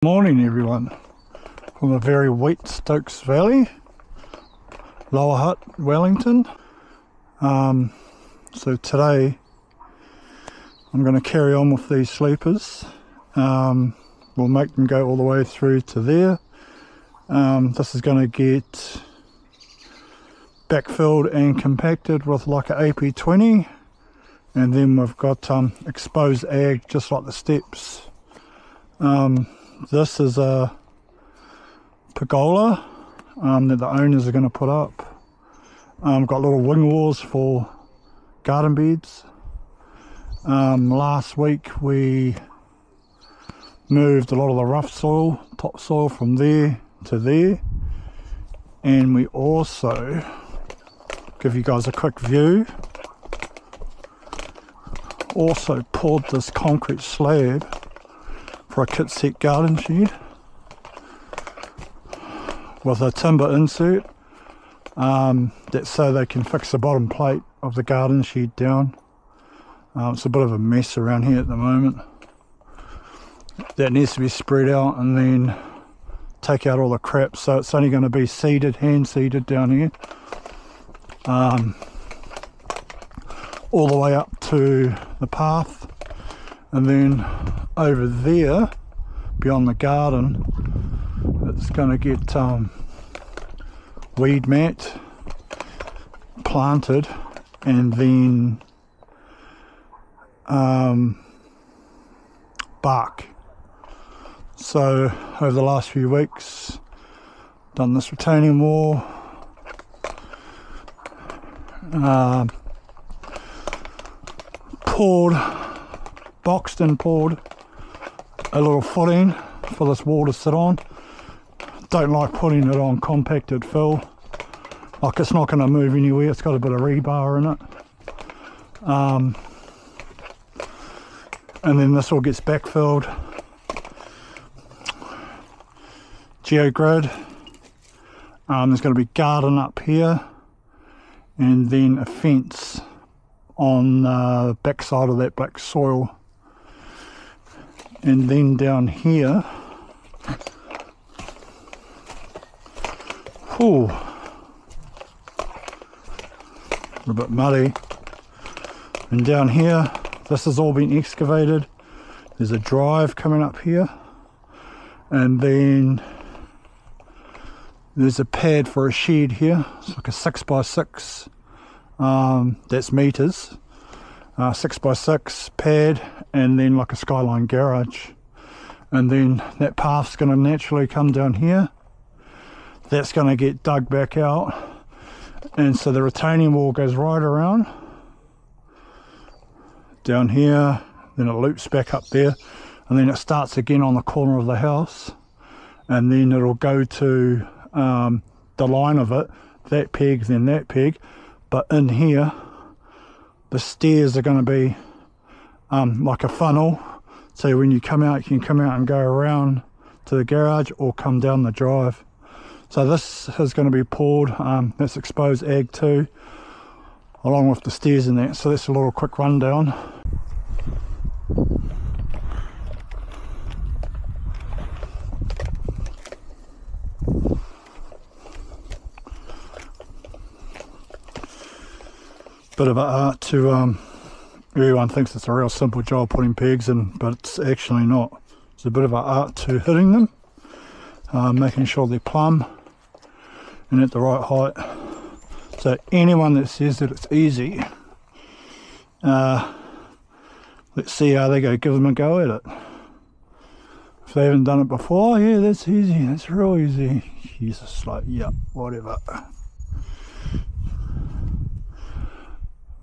Morning everyone, from the very wet Stokes Valley, Lower Hutt, Wellington. So today I'm going to carry on with these sleepers. We'll make them go all the way through to there. This is going to get backfilled and compacted with like an AP20, and then we've got exposed ag just like the steps. This is a pergola that the owners are going to put up. Got little wing walls for garden beds. Last week we moved a lot of the rough soil, topsoil from there to there, and we also, give you guys a quick view, also poured this concrete slab for a kit set garden shed with a timber insert. That's so they can fix the bottom plate of the garden shed down. It's a bit of a mess around here at the moment. That needs to be spread out and then take out all the crap, so it's only going to be seeded, hand seeded down here, all the way up to the path. And then over there, beyond the garden, it's going to get weed mat planted, and then bark. So over the last few weeks, done this retaining wall, boxed and poured a little footing for this wall to sit on. Don't like putting it on compacted fill, like it's not going to move anywhere. It's got a bit of rebar in it, and then this all gets backfilled, geogrid. There's going to be garden up here, and then a fence on the back side of that black soil. And then down here, a bit muddy. And down here, this has all been excavated. There's a drive coming up here, and then there's a pad for a shed here. It's like a 6x6. That's meters, 6x6 pad, and then like a skyline garage. And then that path's going to naturally come down here. That's going to get dug back out, and so the retaining wall goes right around down here, then it loops back up there, and then it starts again on the corner of the house, and then it'll go to the line of it, that peg, then that peg. But in here, the stairs are going to be like a funnel, so when you come out, you can come out and go around to the garage or come down the drive. So this is going to be poured, that's exposed ag too, along with the stairs and that. So that's a little quick rundown. Bit of an art to, everyone thinks it's a real simple job putting pegs in, but it's actually not. It's a bit of an art to hitting them, making sure they're plumb and at the right height. So anyone that says that it's easy, let's see how they go. Give them a go at it. If they haven't done it before, yeah, that's easy, that's real easy. Jesus, like, yeah, whatever.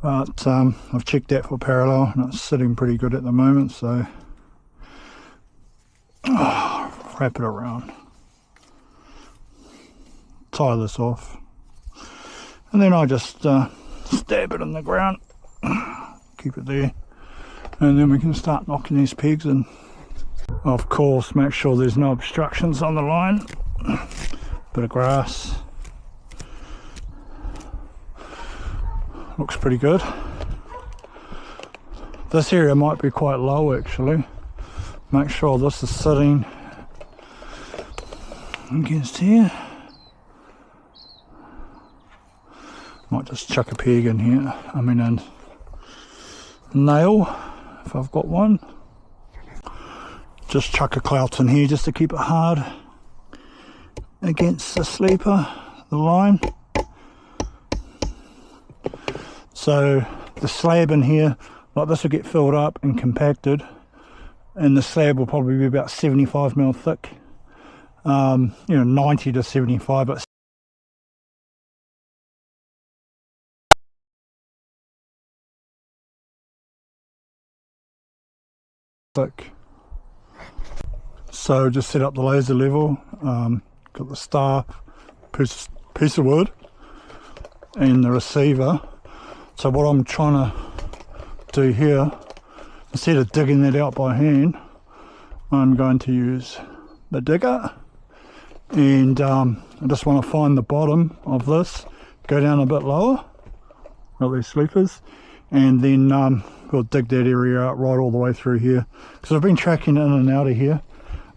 But I've checked that for parallel and it's sitting pretty good at the moment, so wrap it around, tie this off, and then I just stab it in the ground, keep it there, and then we can start knocking these pegs in. Of course, make sure there's no obstructions on the line. Bit of grass. Looks pretty good. This area might be quite low actually. Make sure this is sitting against here. Might just chuck a peg in here, a nail if I've got one. Just chuck a clout in here just to keep it hard against the sleeper, the line. So the slab in here, like this, will get filled up and compacted, and the slab will probably be about 75mm thick, 90 to 75, but thick. So just set up the laser level, got the star piece of wood and the receiver. So what I'm trying to do here, instead of digging that out by hand, I'm going to use the digger, and I just want to find the bottom of this, go down a bit lower, got these sleepers, and then we'll dig that area out right all the way through here, because I've been tracking in and out of here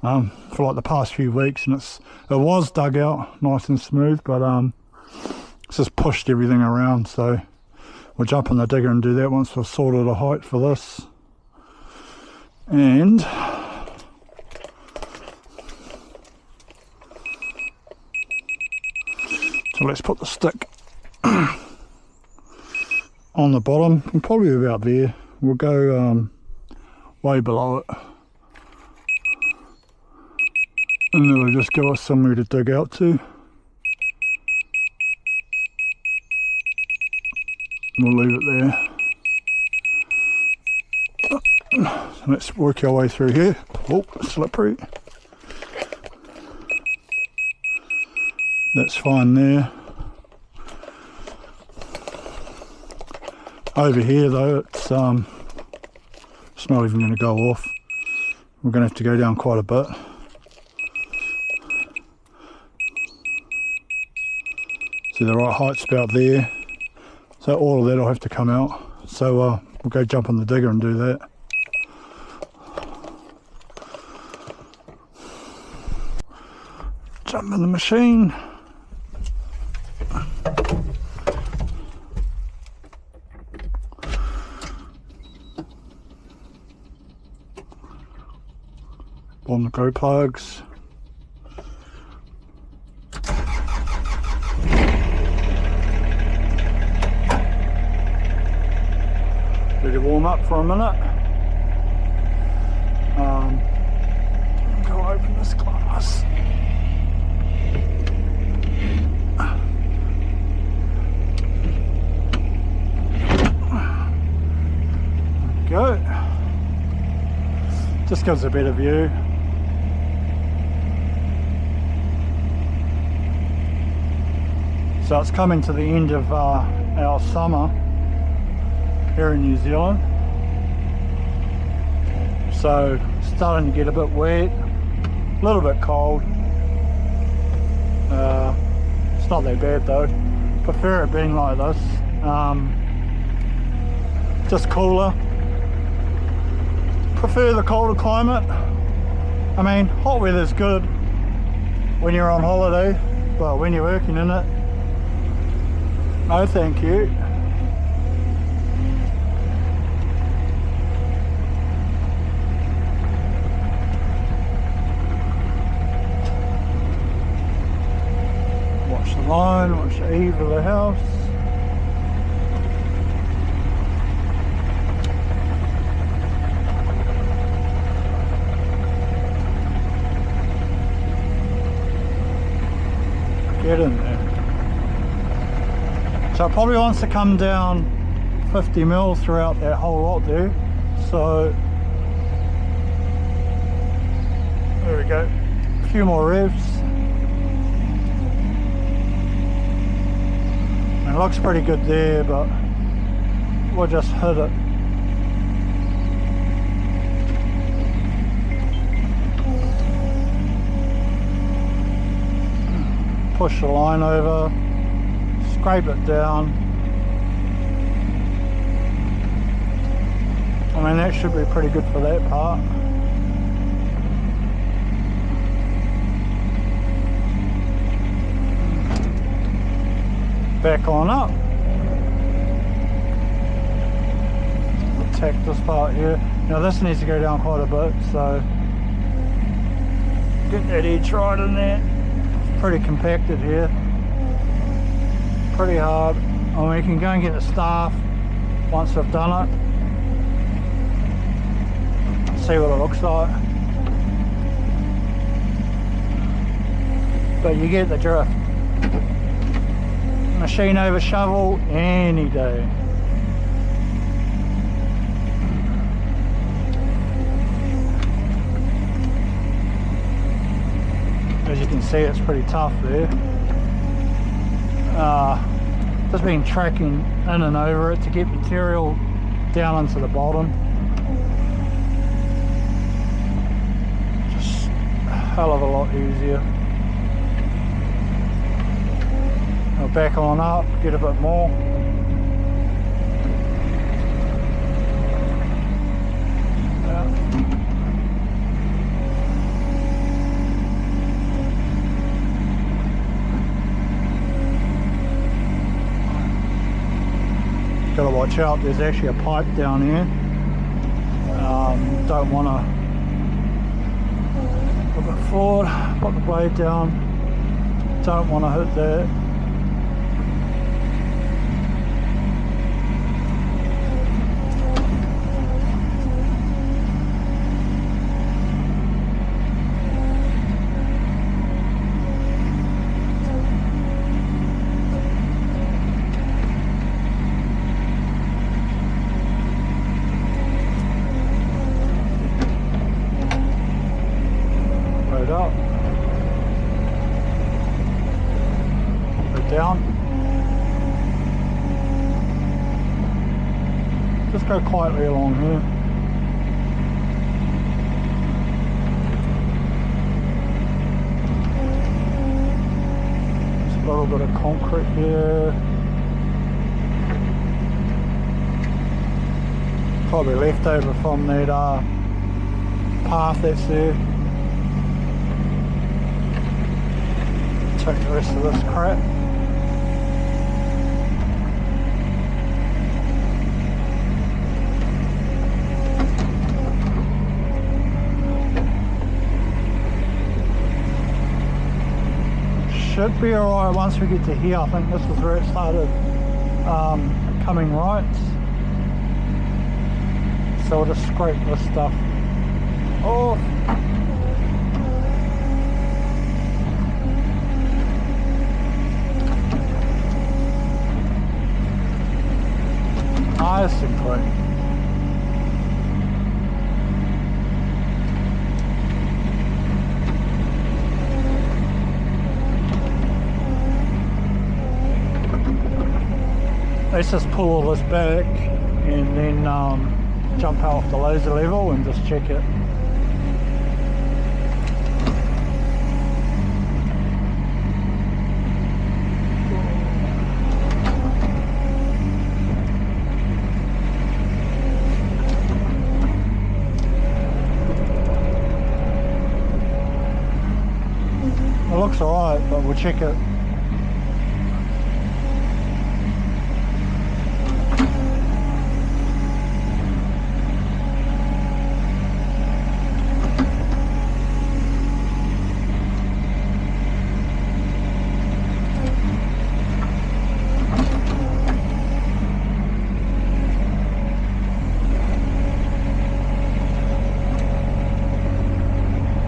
for like the past few weeks, and it was dug out nice and smooth, but it's just pushed everything around. So we'll jump in the digger and do that once we've sorted a height for this. And so let's put the stick on the bottom, and probably about there. We'll go way below it, and then we'll just give us somewhere to dig out to. We'll leave it there. So let's work our way through here. Oh, slippery. That's fine there. Over here though, it's not even going to go off. We're going to have to go down quite a bit. See, the right height's about there. So all of that will have to come out. So we'll go jump on the digger and do that. Jump in the machine. On the glow plugs. Let it warm up for a minute. Go open this glass. There we go. Just gives a better view. So it's coming to the end of our summer here in New Zealand. So starting to get a bit wet, a little bit cold. It's not that bad though. Prefer it being like this. Just cooler. Prefer the colder climate. I mean, hot weather's good when you're on holiday, but when you're working in it, no thank you. Watch the line, watch the eave of the house. Get in there. So it probably wants to come down 50 mils throughout that whole lot there. So there we go. A few more revs. It looks pretty good there, but we'll just hit it. Push the line over, scrape it down. I mean, that should be pretty good for that part. Back on up. Attack this part here. Now this needs to go down quite a bit, so get that edge right in there. It's pretty compacted here. Pretty hard. I mean, you can go and get the staff once I've done it. See what it looks like. But you get the drift. Machine over shovel any day. As you can see, it's pretty tough there. Just been tracking in and over it to get material down into the bottom. Just a hell of a lot easier. I'll back on up, get a bit more. Gotta watch out, there's actually a pipe down here. Don't want to put it forward, put the blade down. Don't want to hit that. Up, down, just go quietly along here. Just a little bit of concrete here, probably left over from that path that's there. Take the rest of this crap. Should be alright once we get to here. I think this is where it started coming right. So we'll just scrape this stuff off. Nice and clean. Let's just pull all this back and then jump off the laser level and just check it. It looks alright, but we'll check it.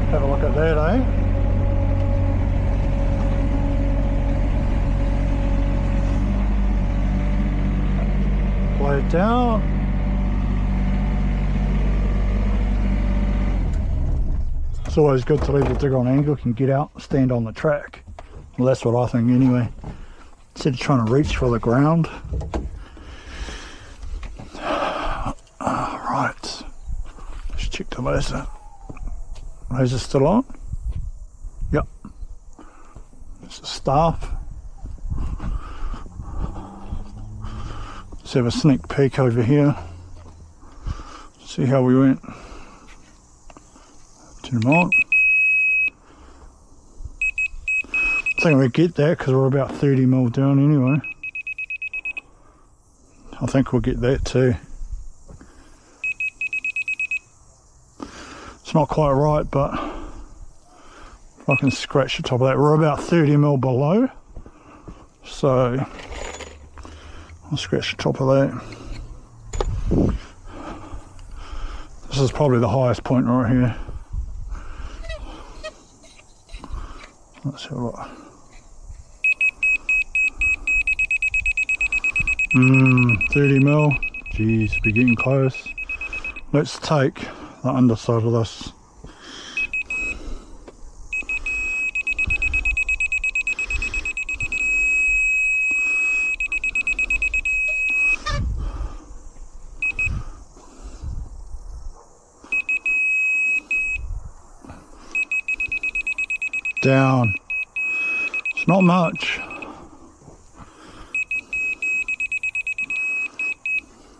Have a look at that, eh? Blade down. It's always good to leave the digger on angle, you can get out, stand on the track. Well, that's what I think anyway. Instead of trying to reach for the ground. Right, let's check the laser. Laser still on? Yep. There's the staff. Let's have a sneak peek over here. See how we went. Turn them on. I think we get that because we're about 30 mil down anyway. I think we'll get that too. It's not quite right, but if I can scratch the top of that, we're about 30mm below, so I'll scratch the top of that. This is probably the highest point right here. Let's have a look. 30mm. Jeez, we're getting close. Let's take the underside of this. Down. It's not much.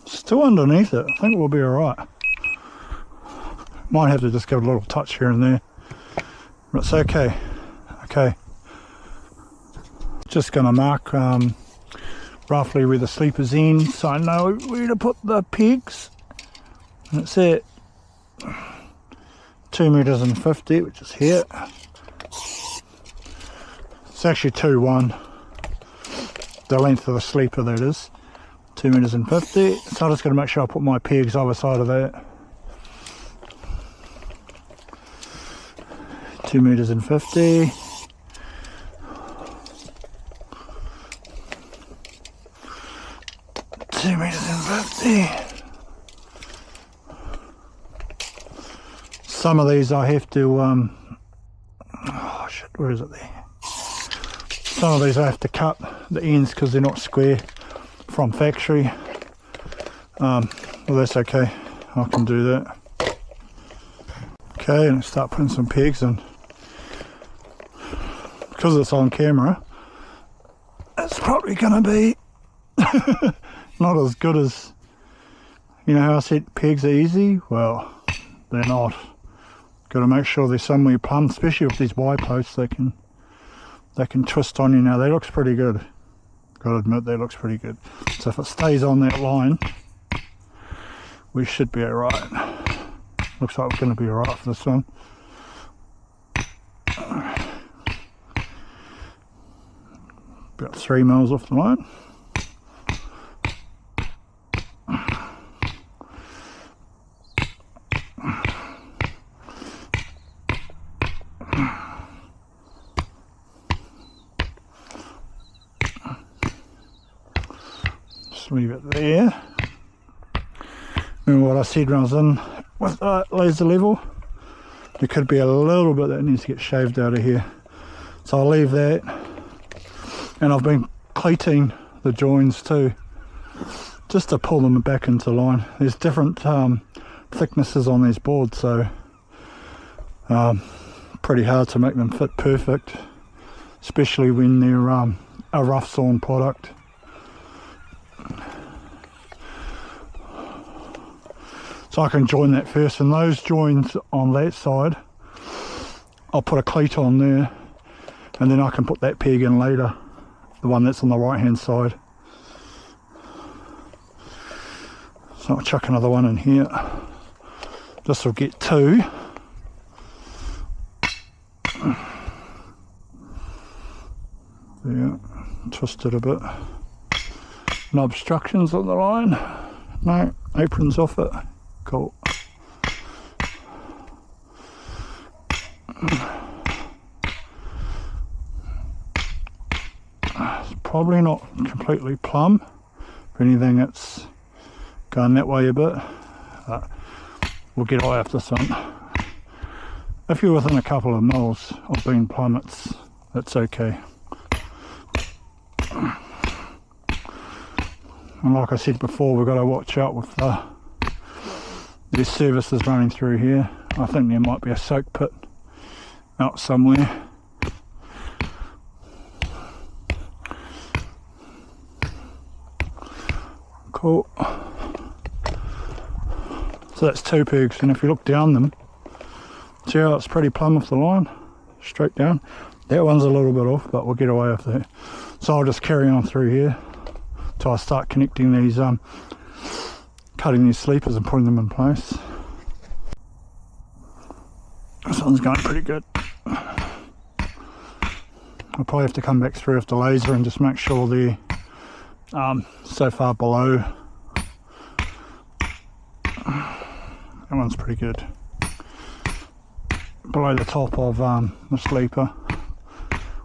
Still underneath it. I think we'll be alright. Might have to just give it a little touch here and there. But it's okay. Okay. Just going to mark roughly where the sleepers end, so I know where to put the pegs. And it's at 2.50 meters, which is here. It's actually 2.1. The length of the sleeper, that is. 2.50 meters. So I'm just going to make sure I put my pegs either side of that. 2.50 meters. 2.50 meters. Some of these I have to oh shit, where is it there? Some of these I have to cut the ends because they're not square from factory. Well, that's okay, I can do that. Okay, and start putting some pegs in. Because it's on camera, it's probably going to be not as good as, you know how I said pegs are easy? Well, they're not. Got to make sure they're somewhere plumb, especially with these Y posts. They can twist on you. Now that looks pretty good. Got to admit, that looks pretty good. So if it stays on that line, we should be alright. Looks like we're going to be alright for this one. About 3 mils off the line. Just leave it there. Remember what I said when I was in with laser level? There could be a little bit that needs to get shaved out of here. So I'll leave that. And I've been cleating the joins too, just to pull them back into line. There's different thicknesses on these boards, so pretty hard to make them fit perfect, especially when they're a rough sawn product. So I can join that first, and those joins on that side, I'll put a cleat on there, and then I can put that peg in later. The one that's on the right hand side. So I'll chuck another one in here. This will get 2. Yeah, twist it a bit. No obstructions on the line. No, apron's off it. Cool. Probably not completely plumb. If anything, it's going that way a bit. We'll get away with this one. If you're within a couple of mils of being plumb, it's okay. And like I said before, we've got to watch out with there's services running through here. I think there might be a soak pit out somewhere. Cool. So that's 2 pegs, and if you look down them, see how it's pretty plumb off the line, straight down. That one's a little bit off, but we'll get away with that. So I'll just carry on through here. till I start connecting these, cutting these sleepers and putting them in place. This one's going pretty good. I'll probably have to come back through with the laser and just make sure they're so far below. That one's pretty good. Below the top of the sleeper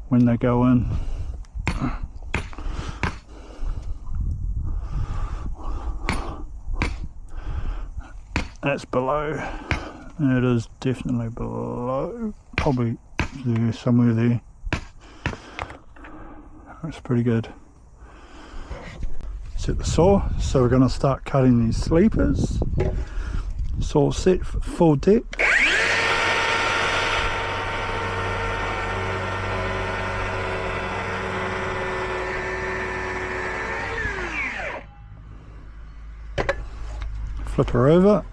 when they go in. That's below. It is definitely below. Probably there, somewhere there. That's pretty good. Set the saw. So we're going to start cutting these sleepers. Saw set for full depth. Flip her over.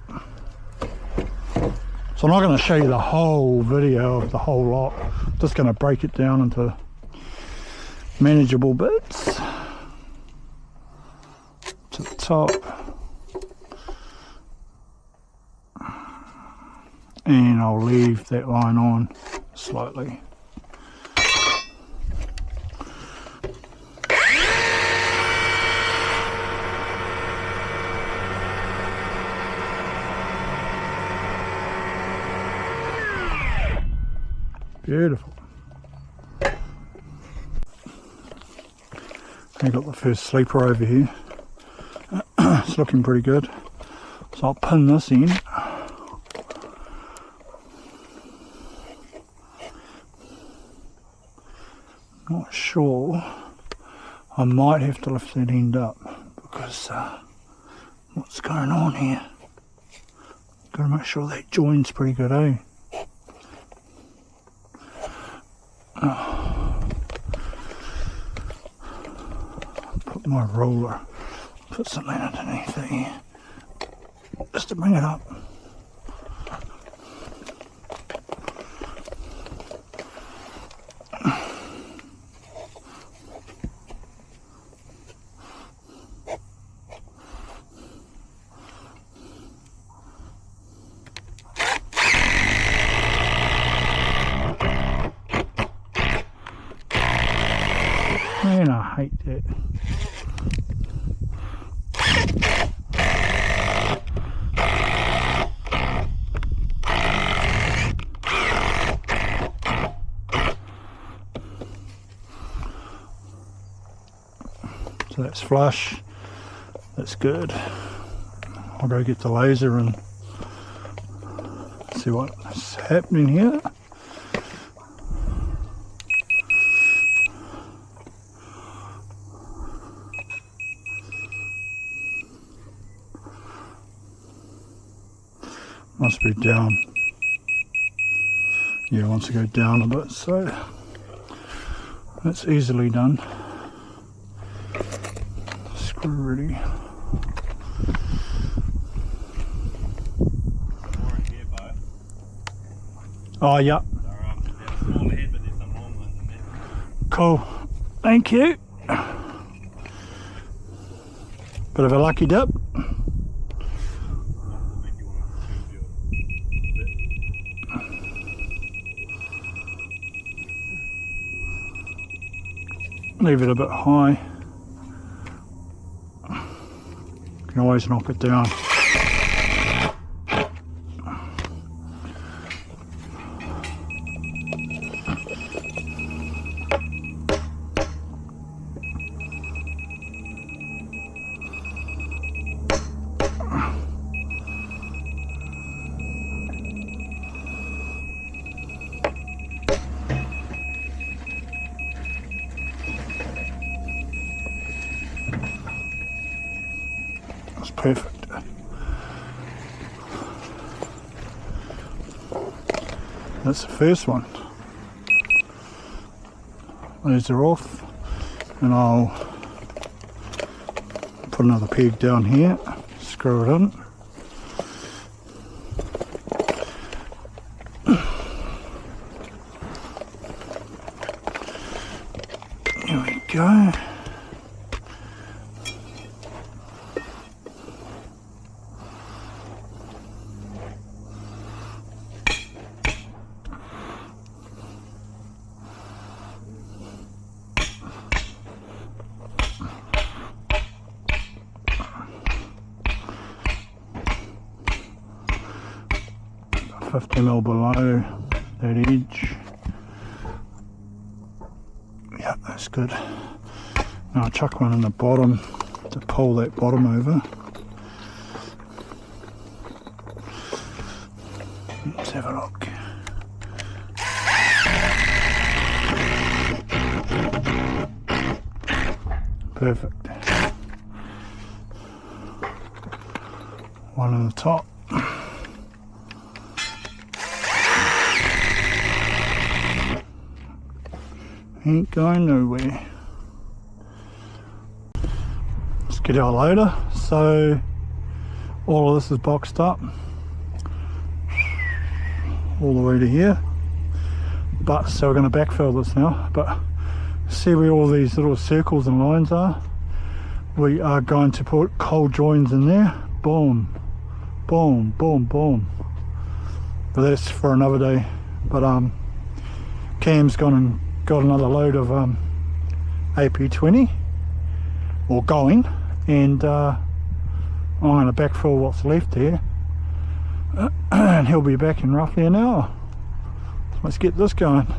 So I'm not going to show you the whole video of the whole lot. I'm just going to break it down into manageable bits. To the top. And I'll leave that line on slightly. Beautiful. I've got the first sleeper over here. It's looking pretty good. So I'll pin this in. Not sure. I might have to lift that end up because what's going on here? Got to make sure that joint's pretty good, eh? Put my roller, put something underneath there just to bring it up. Man, I hate that. So that's flush. That's good. I'll go get the laser and see what's happening here. Must be down. Yeah, wants to go down a bit, so that's easily done. Screw ready. Oh, yeah. Cool. Thank you. Bit of a lucky dip. Leave it a bit high. Can always knock it down. Perfect. That's the first one. Those are off, and I'll put another peg down here, screw it in. There we go. 50mm below that edge. Yeah, that's good. Now I'll chuck one in the bottom to pull that bottom over. Let's have a look. Perfect. One on the top. Ain't going nowhere. Let's get our loader. So all of this is boxed up all the way to here, but so we're going to backfill this now. But see where all these little circles and lines are? We are going to put cold joins in there. Boom, boom, boom, boom. But that's for another day. But Cam's gone and got another load of AP20 or going, and I'm going to backfill what's left here, and he'll be back in roughly an hour. So let's get this going.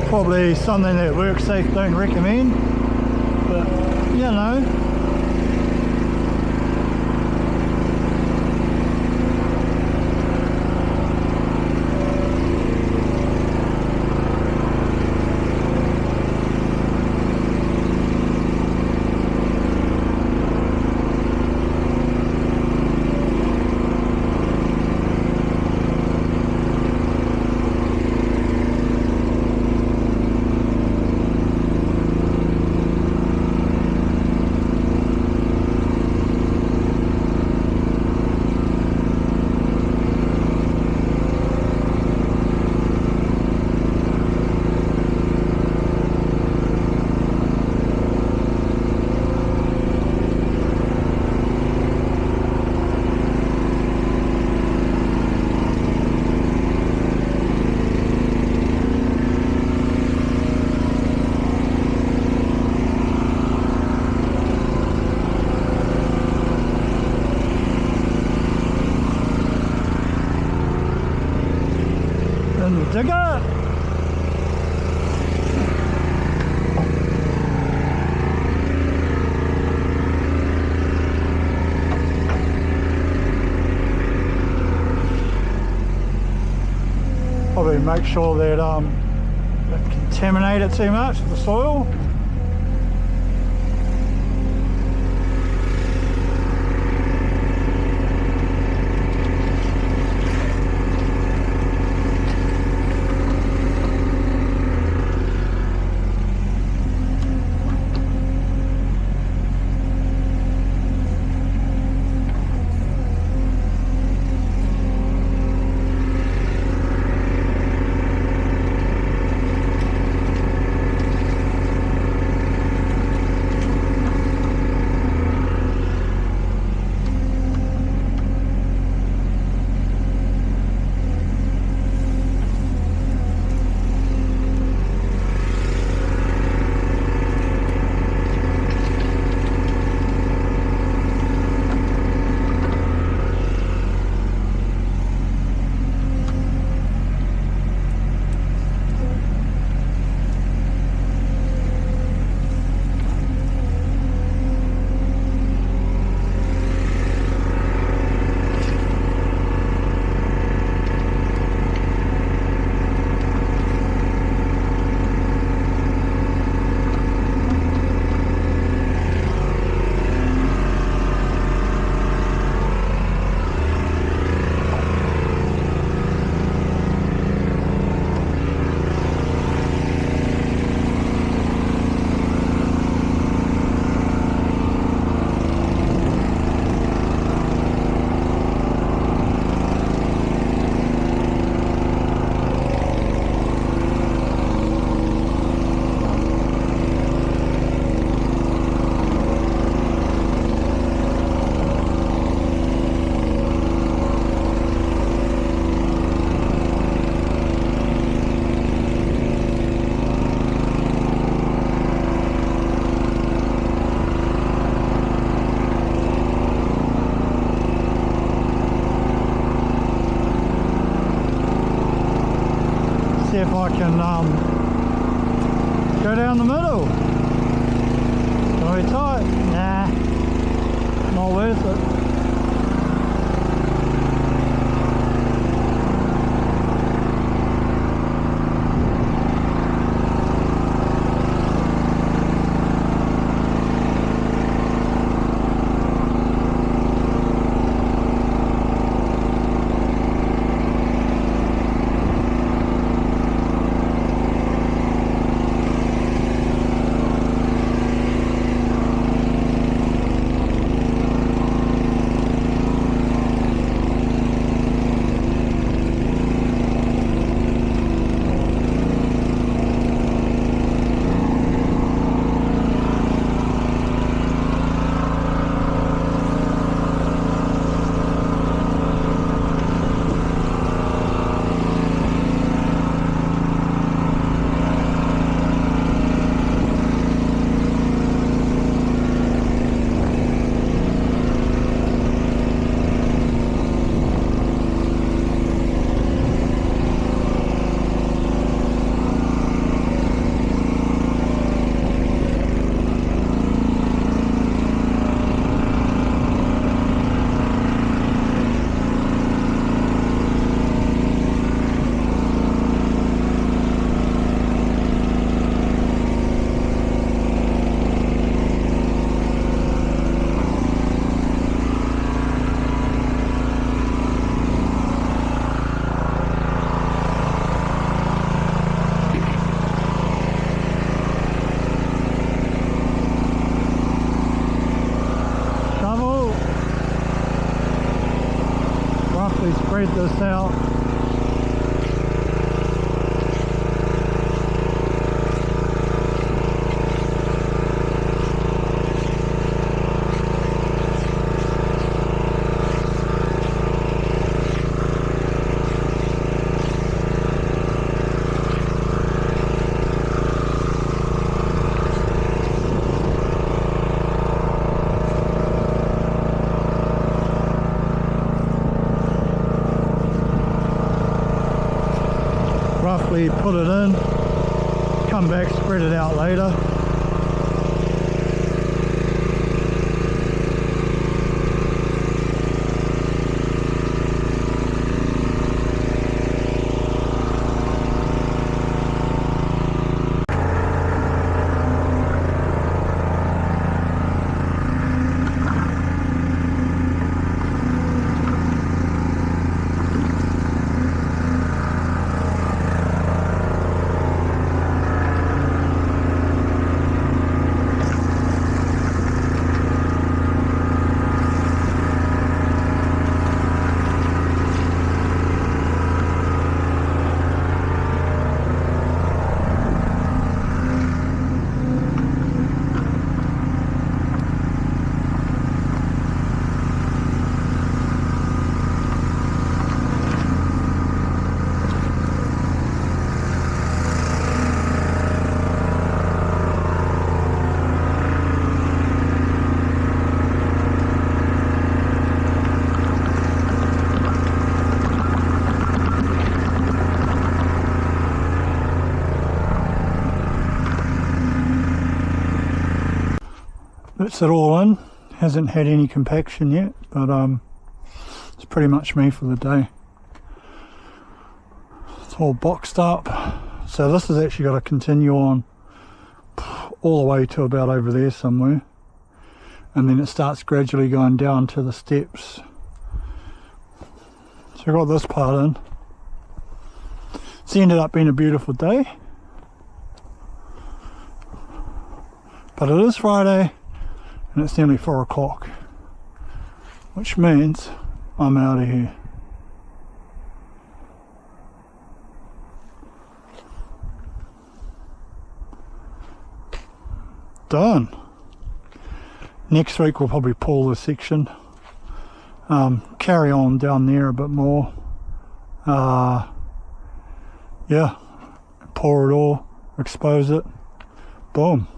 Probably something that WorkSafe don't recommend, but you know. Digger! Probably make sure that don't contaminate it too much, the soil. see if I can go down the middle. Gonna be tight? Nah, not worth it. Spread this out. Roughly put it in, come back, spread it out later. That's it all in. Hasn't had any compaction yet, but it's pretty much me for the day. It's all boxed up. So this has actually got to continue on all the way to about over there somewhere, and then it starts gradually going down to the steps. So I got this part in. It's ended up being a beautiful day, but it is Friday and it's nearly 4 o'clock, which means I'm out of here. Done. Next week we'll probably pull this section, carry on down there a bit more, yeah, pour it all, expose it, boom.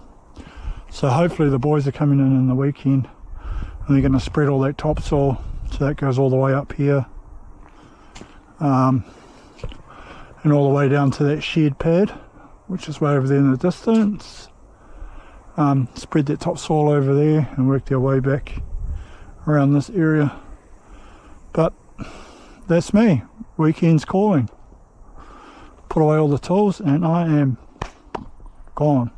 So hopefully the boys are coming in the weekend and they're going to spread all that topsoil, so that goes all the way up here, and and all the way down to that shed pad, which is way over there in the distance. Spread that topsoil over there and worked our way back around this area. But that's me, weekends calling. Put away all the tools and I am gone.